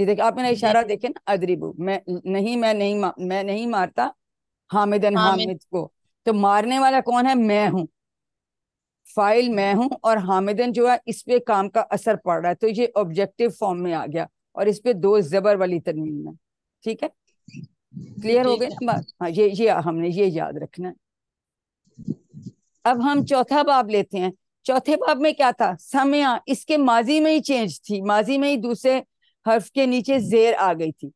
یہ دیکھیں آپ میرا اشارہ دیکھیں نا، ادریبو، میں نہیں مارتا حامدن، حامد حامد کو، تو مارنے والا کون ہے؟ میں ہوں، فائل میں ہوں، اور حامدن جو ہے اس پہ کام کا اثر پڑ رہا ہے، تو یہ آبجیکٹو فارم میں آ گیا، اور اس پہ 2 زبر والی تنوین ہے. ٹھیک ہے، کلیئر ہو گئی ٹھیک ہے. نا بات؟ ہاں، یہ ہم نے یہ یاد رکھنا ہے. اب ہم چوتھا باب لیتے ہیں. چوتھے باب میں کیا تھا؟ سمع، اس کے ماضی میں ہی چینج تھی، ماضی میں ہی دوسرے حرف کے نیچے زیر آ گئی تھی.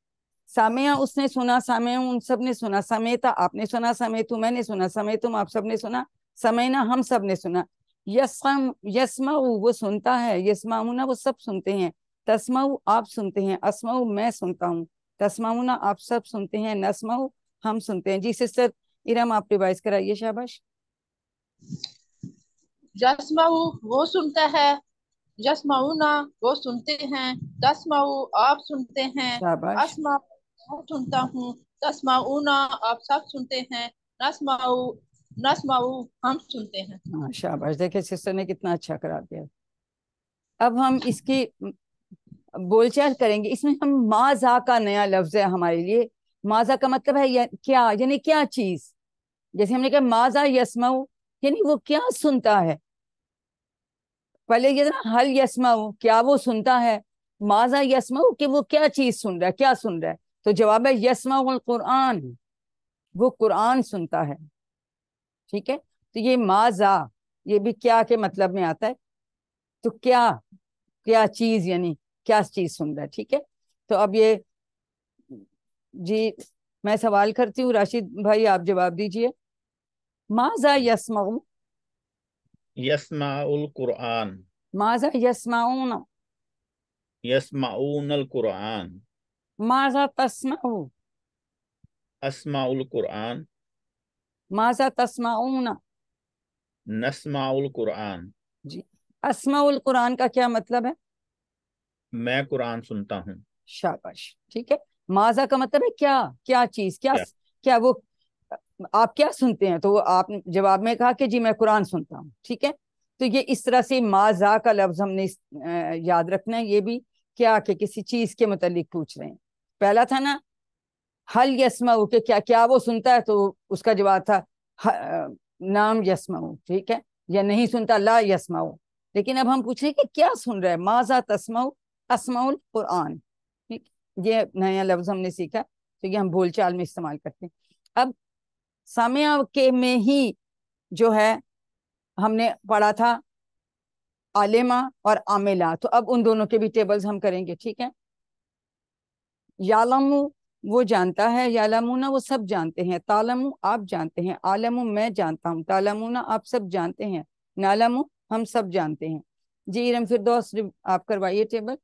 سامع اس نے سنا، سامع ان سب نے سنا، سمیتا آپ نے سنا، سمیتو میں نے سنا، سمیتم آپ سب نے سنا، سمینا ہم سب نے سنا. یسمع وہ سنتا ہے، یسمعون وہ سب سنتے ہیں، تسمع آپ سنتے ہیں، اسمع میں سنتا ہوں، تسمعون آپ سب سنتے ہیں، نسمع ہم سنتے ہیں. جی سسٹر ارم آپ ریوائز کرائیے، شاباش. یسمعو وہ سنتا ہے، یسمعونا وہ سنتے ہیں، تسمعو آپ سنتے ہیں، شاباش، اسمع میں سنتا ہوں، تسمعونا آپ سب سنتے ہیں، نسمعو ہم سنتے ہیں. ہاں شاباش. دیکھیں سسٹر نے کتنا اچھا کرا دیا. اب ہم اس کی بول چال کریں گے. اس میں ہم ماذا کا نیا لفظ ہے ہمارے لیے. ماذا کا مطلب ہے کیا، یعنی کیا چیز. جیسے ہم نے کہا ماذا یسمع، یعنی وہ کیا سنتا ہے. پہلے یہ نا حل یسمع، کیا وہ سنتا ہے. ماذا یسمع کہ وہ کیا چیز سن رہا ہے، کیا سن رہا ہے. تو جواب ہے یسمع القرآن، وہ قرآن سنتا ہے. ٹھیک ہے، تو یہ ماذا یہ بھی کیا کے مطلب میں آتا ہے. تو کیا چیز، یعنی کیا چیز سن رہا ہے. ٹھیک ہے، تو اب یہ جی میں سوال کرتی ہوں، راشد بھائی آپ جواب دیجئے. ماذا یسمع، یسمع القرآن، ماذا یسمعون، یسمعون القرآن، ماذا تسمع، اسمع القرآن، ماذا تسمعون. نسمع القرآن. جی، اسمع القرآن کا کیا مطلب ہے؟ میں قرآن سنتا ہوں. شاباش. ٹھیک ہے، ماذا کا مطلب ہے کیا چیز، کیا کیا وہ آپ کیا سنتے ہیں. تو وہ آپ نے جواب میں کہا کہ جی میں قرآن سنتا ہوں. ٹھیک ہے، تو یہ اس طرح سے ماذا کا لفظ ہم نے یاد رکھنا ہے. یہ بھی کیا کہ کسی چیز کے متعلق پوچھ رہے ہیں. پہلا تھا نا حل یسمع کہ کیا وہ سنتا ہے، تو اس کا جواب تھا نام یسمع. ٹھیک ہے، یا نہیں سنتا، لا یسمع. لیکن اب ہم پوچھ رہے ہیں کہ کیا سن رہا ہے. ماذا تسمع، اسمع القرآن. ٹھیک، یہ نیا لفظ ہم نے سیکھا، تو یہ ہم بول چال میں استعمال کرتے ہیں. اب سامع کے میں ہی جو ہے ہم نے پڑھا تھا عالمہ اور عاملہ، تو اب ان دونوں کے بھی ٹیبلز ہم کریں گے. ٹھیک ہے، یعلم وہ جانتا ہے، یعلمون وہ سب جانتے ہیں، تعلم آپ جانتے ہیں، عالم میں جانتا ہوں، تعلمون آپ سب جانتے ہیں، نعلم ہم سب جانتے ہیں. جی ارم فردوس آپ کروائیے ٹیبل.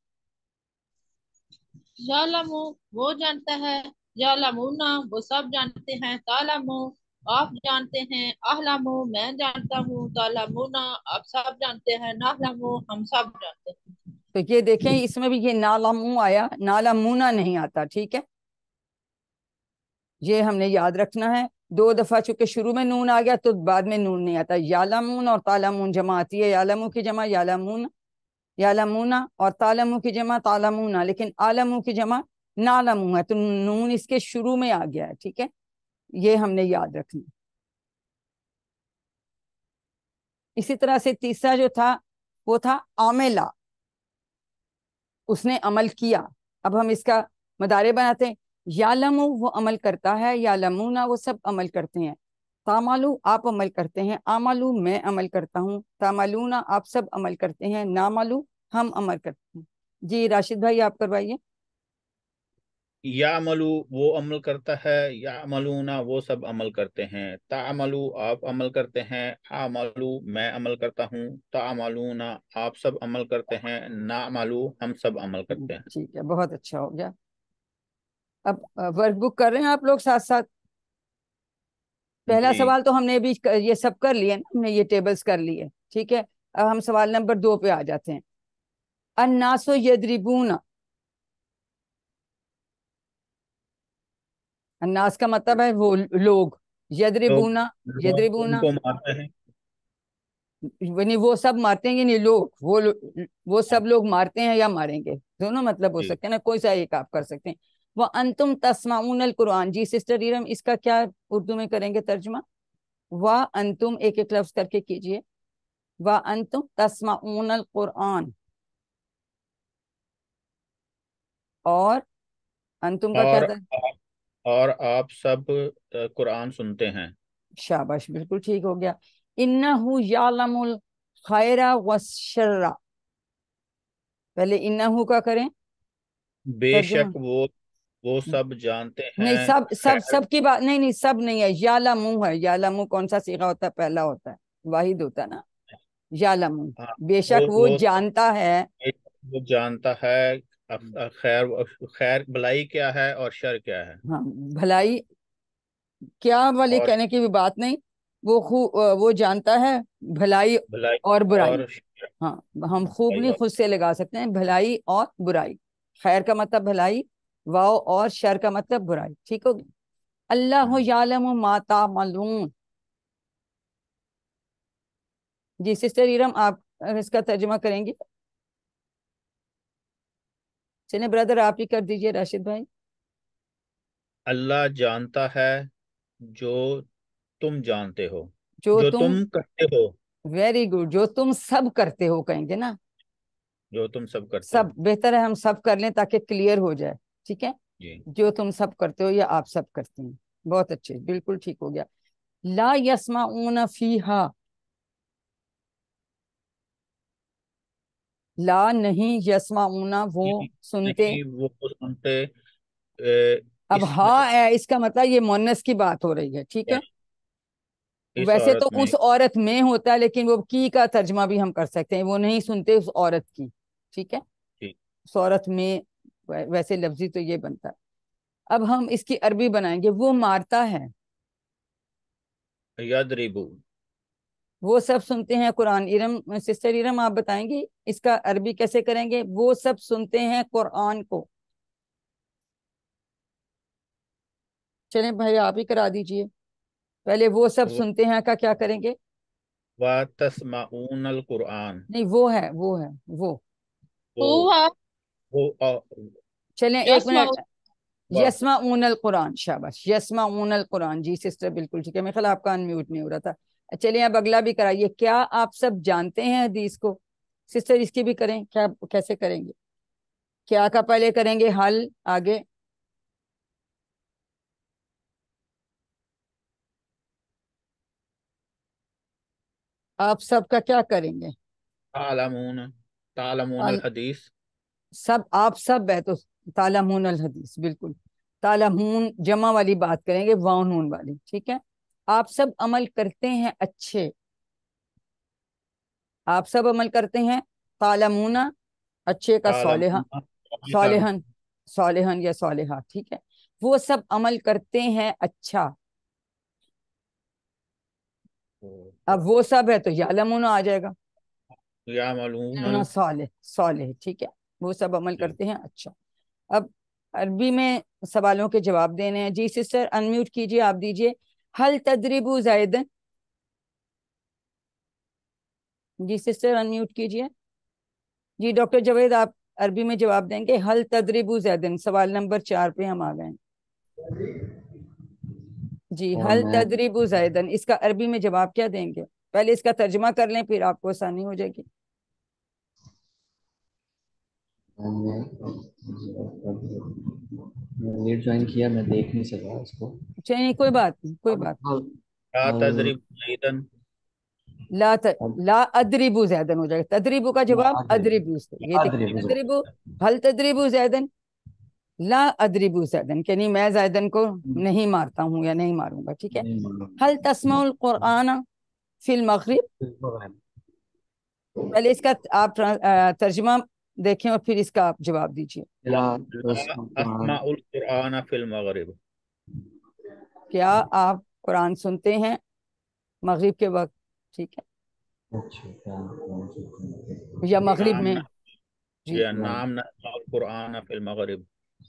یعلمو وہ جانتا ہے، یعلمونا وہ سب جانتے ہیں، تعلمو آپ جانتے ہیں، اعلمو میں جانتا ہوں، تعلمونا آپ سب جانتے ہیں، نعلمو ہم سب جانتے ہیں. تو یہ دیکھیں اس میں بھی یہ نعلم آیا، نعلمون نہیں آتا. ٹھیک ہے، یہ ہم نے یاد رکھنا ہے. 2 دفعہ چونکہ شروع میں نون آ گیا تو بعد میں نون نہیں آتا. یعلمون اور تعلمون جمع آتی ہے، یعلمو کی جمع یعلمون، یعلمون اور تعلمو کی جمع تعلمون، لیکن عالمو کی جمع نعلمو ہے، تو نون اس کے شروع میں آ گیا ہے. ٹھیک ہے، یہ ہم نے یاد رکھنا. اسی طرح سے تیسرا جو تھا وہ تھا عاملہ، اس نے عمل کیا. اب ہم اس کا مدارے بناتے ہیں. یعلمو وہ عمل کرتا ہے، یعلمون وہ سب عمل کرتے ہیں، تعملو آپ عمل کرتے ہیں، اعملو میں عمل کرتا ہوں، تعملون آپ سب عمل کرتے ہیں، نعملو ہم عمل کرتے ہیں. جی راشد بھائی آپ کروائیے. یعملو وہ عمل کرتا ہے، یعملون وہ سب عمل کرتے ہیں، تعملو آپ عمل کرتے ہیں، اعملو میں عمل کرتا ہوں، تعملون آپ سب عمل کرتے ہیں، نعملو ہم سب عمل کرتے ہیں. ٹھیک ہے، بہت اچھا ہو گیا. اب ورک بک کر رہے ہیں آپ لوگ ساتھ ساتھ. پہلا جی سوال تو ہم نے بھی یہ سب کر لیے نا، ہم نے یہ ٹیبلز کر لیے. ٹھیک ہے، اب ہم سوال نمبر 2 پہ آ جاتے ہیں. الناس یضربون، الناس کا مطلب ہے وہ لوگ، لوگ یضربون، لوگ یضربون ان کو مارتے ہیں. یعنی وہ سب مارتے ہیں، یعنی لوگ وہ سب لوگ مارتے ہیں یا ماریں گے، دونوں مطلب ہو جی سکتے ہیں نا، کوئی سا ایک آپ کر سکتے ہیں۔ وہ انتم تسمعون القرآن، جی سسٹر ایرم اس کا کیا اردو میں کریں گے ترجمہ؟ وہ انتم ایک ایک لفظ کر کے کیجئے، وہ انتم تسمعون القرآن، اور انتم کا کیا اور تھا؟ اور آپ سب قرآن سنتے ہیں۔ شاباش، بالکل ٹھیک ہو گیا۔ انہ یعلم الخیر والشر، پہلے انہ کا کریں بے ترجمہ۔ شک وہ سب جانتے نہیں، ہیں سب سب خیر۔ سب کی بات نہیں، نہیں سب نہیں ہے، یعلم ہے، یعلم کون سا صیغہ ہوتا ہے؟ پہلا ہوتا ہے، واحد ہوتا ہے نا، یعلم، ہاں، بے وہ شک وہ وہ جانتا ہے۔ وہ جانتا ہے خیر خیر بلائی کیا ہے اور شر کیا ہے۔ ہاں، بھلائی کیا والے اور کہنے کی بھی بات نہیں، وہ جانتا ہے بھلائی بھلائی اور برائی۔ اور شر، ہاں، ہم خوب بھلائی نہیں اور خود سے لگا سکتے ہیں، بھلائی اور برائی، خیر کا مطلب بھلائی، واو، اور شر کا مطلب برائی، ٹھیک ہوگی۔ اللہ یعلم ما تعملون، جی سسٹر ایرم آپ اس کا ترجمہ کریں گی؟ چلیں برادر آپ ہی کر دیجئے، راشد بھائی۔ اللہ جانتا ہے جو تم جانتے ہو، جو جو تم، تم کرتے ہو، ویری گڈ، جو تم سب کرتے ہو کہیں گے نا، جو تم سب کرتے سب ہو۔ بہتر ہے ہم سب کر لیں تاکہ کلیئر ہو جائے، ٹھیک ہے؟ جی، جو تم سب کرتے ہو یا آپ سب کرتے ہیں، بہت اچھے، بالکل ٹھیک ہو گیا۔ لا یسمعون فیہا، لا نہیں، یسمعون وہ سنتے، نہیں وہ سنتے اب اس میں، ہاں ہے اس کا مطلب یہ مونس کی بات ہو رہی ہے، ٹھیک ہے؟ اس ویسے تو عورت میں۔ اس عورت میں ہوتا ہے، لیکن وہ کی کا ترجمہ بھی ہم کر سکتے ہیں، وہ نہیں سنتے اس عورت کی، ٹھیک ہے؟ جی، اس عورت میں ویسے لفظی تو یہ بنتا ہے۔ اب ہم اس کی عربی بنائیں گے، وہ مارتا ہے، یضربو، وہ سب سنتے ہیں قرآن۔ ارم، سسٹر ارم آپ بتائیں گی اس کا عربی کیسے کریں گے؟ وہ سب سنتے ہیں قرآن کو، چلیں بھائی آپ ہی کرا دیجئے، پہلے وہ سب سنتے ہیں کا کیا کریں گے؟ وَتَسْمَعُونَ القرآن، نہیں وہ ہے وہ، هو وہ چلیں ایک يسمع منٹ، یسمعون القرآن، شاباش، یسمعون القرآن، جی سسٹر بالکل ٹھیک ہے، میرے خیال آپ کا انمیوٹ نہیں ہو رہا تھا۔ چلیے اب اگلا بھی کرائیے، کیا آپ سب جانتے ہیں حدیث کو؟ سسٹر اس کی بھی کریں، کیا کیسے کریں گے؟ کیا کا پہلے کریں گے حل، آگے آپ سب کا کیا کریں گے؟ تعلمون الحدیث، سب آپ سب ہے تو تعلمون الحدیث، بالکل، تعلمون جمع والی بات کریں گے، واو نون والی، ٹھیک ہے؟ آپ سب عمل کرتے ہیں اچھے، آپ سب عمل کرتے ہیں، تعلمون اچھے کا صالحہ، تعلمون صالحن، صالحن یا صالحہ، ٹھیک ہے؟ وہ سب عمل کرتے ہیں اچھا، اب وہ سب ہے تو یعلمون آ جائے گا، یعملون، صالح، صالح، ٹھیک ہے؟ وہ سب عمل جی، کرتے ہیں اچھا۔ اب عربی میں سوالوں کے جواب دینے ہیں، جی سسٹر انمیوٹ کیجئے، آپ دیجئے، حل تدریبو زائدن، جی سسٹر انمیوٹ کیجئے، جی ڈاکٹر جاوید آپ عربی میں جواب دیں گے، حل تدریبو زیدن، سوال نمبر 4 پہ ہم آ گئے ہیں، جی اور حل میں تدریبو زیدن، اس کا عربی میں جواب کیا دیں گے؟ پہلے اس کا ترجمہ کر لیں پھر آپ کو آسانی ہو جائے گی۔ لیٹ جوائن کیا، میں دیکھ نہیں سکا اس کو۔ چلیے کوئی بات نہیں، کوئی بات لا تضرب زیدن، لا لا ادریبو زیدن ہو جائے گا، تدریبو کا جواب ادریبو سے، یہ دیکھیں تدریبو، حل تدریبو زیدن، لا ادریبو زیدن، یعنی میں زیدن کو نہیں مارتا ہوں یا نہیں ماروں گا، ٹھیک ہے؟ حل تسمع القرآن فی المغرب، پہلے اس کا آپ ترجمہ دیکھیں اور پھر اس کا آپ جواب دیجئے، لا اسمع القرآن فی المغرب، کیا آپ قرآن سنتے ہیں مغرب کے وقت، ٹھیک ہے؟ یا مغرب نعم میں، جی نعم نسمع القرآن فی المغرب،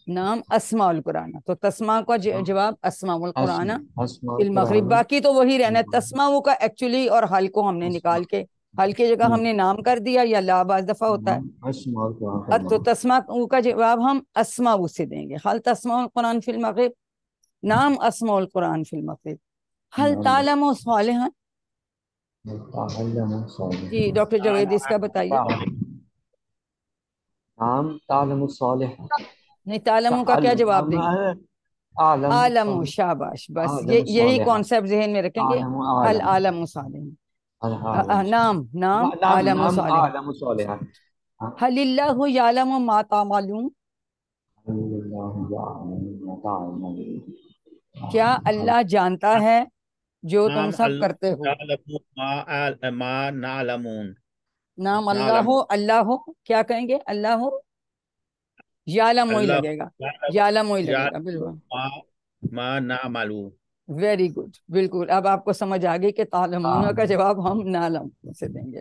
نام اسماء القرآن، تو تسمع کا جواب اسماء القرآن فی المغرب، القرآن باقی تو وہی رہنا ہے، تسمع کا ایکچولی اور حل کو ہم نے نکال کے حل کی جگہ ہم نے نام کر دیا یا لا بعض دفعہ ہوتا ہے. اسماء القرآن تو تسمع کا جواب ہم اسماء سے دیں گے. حل تسمع القرآن فی المغرب، نام اسماء القرآن فی المغرب. حل تعلم صالحا، تعلم صالح. جی ڈاکٹر جاوید اس کا بتائیے. نام تعلم صالح. نہیں، تعلم کا کیا جواب دیں گے؟ عالم عالم، صالح. شاباش، بس عالم یہی صالح. کانسیپٹ ذہن میں رکھیں گے. عالم عالم. العالم صالح، العالم. نام نام عالم نام صالح. عالم صالح. حل اللہ یعلم ما تعملون، کیا اللہ جانتا ہے جو تم نام سب اللہ کرتے ہو؟ یعلم ما نعلمون. نام اللہ نعلم ہو، اللہ ہو، کیا کہیں گے؟ اللہ ہو، یعلم ہی اللہ لگے گا، یعلم ہی لگے گا. بالکل، ما نعملو. ویری گڈ، بالکل. اب آپ کو سمجھ آ گئی کہ تعلمون کا جواب ہم نعلم سے دیں گے.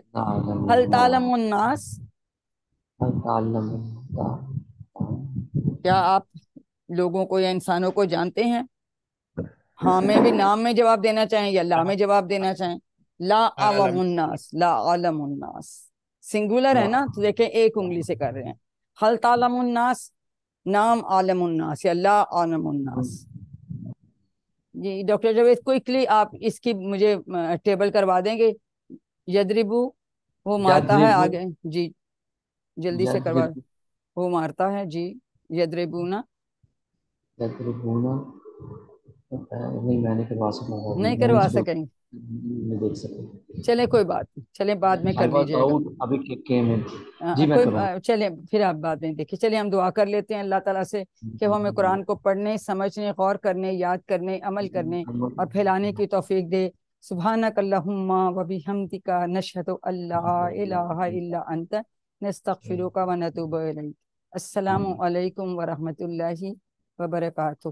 حل تعلم الناس، کیا آپ لوگوں کو یا انسانوں کو جانتے ہیں؟ ہاں میں بھی نام میں جواب دینا چاہیں یا لا میں جواب دینا چاہیں؟ لا عالم الناس، لا عالم الناس سنگولر ہے نا، تو دیکھیں ایک انگلی سے کر رہے ہیں. حل تعلم الناس، نام عالم الناس یا لا عالم الناس. جی ڈاکٹر جاوید کوئکلی آپ اس کی مجھے ٹیبل کروا دیں گے. یدربو وہ مارتا ہے آگے، جی جلدی سے کروا. وہ مارتا ہے، جی. یدربونا نہیں میں نہیں کروا سکتا. نہیں میں کروا اس کو سکیں. نہیں دیکھ سکتا. چلے کوئی بات نہیں، چلے بعد میں کر لیجئے گا. ابھی کے میں جی میں کوئی کروں. چلے پھر آپ بعد میں دیکھیں. چلیے ہم دعا کر لیتے ہیں اللہ تعالیٰ سے کہ وہ ہمیں قرآن کو پڑھنے، سمجھنے، غور کرنے، یاد کرنے، عمل کرنے اور پھیلانے کی توفیق دے. سبحانک اللہم و بحمدک نشہد ان لا الہ الا انت نستغفرک و نتوب الیک. السلام علیکم ورحمۃ اللہ وبرکاتہ.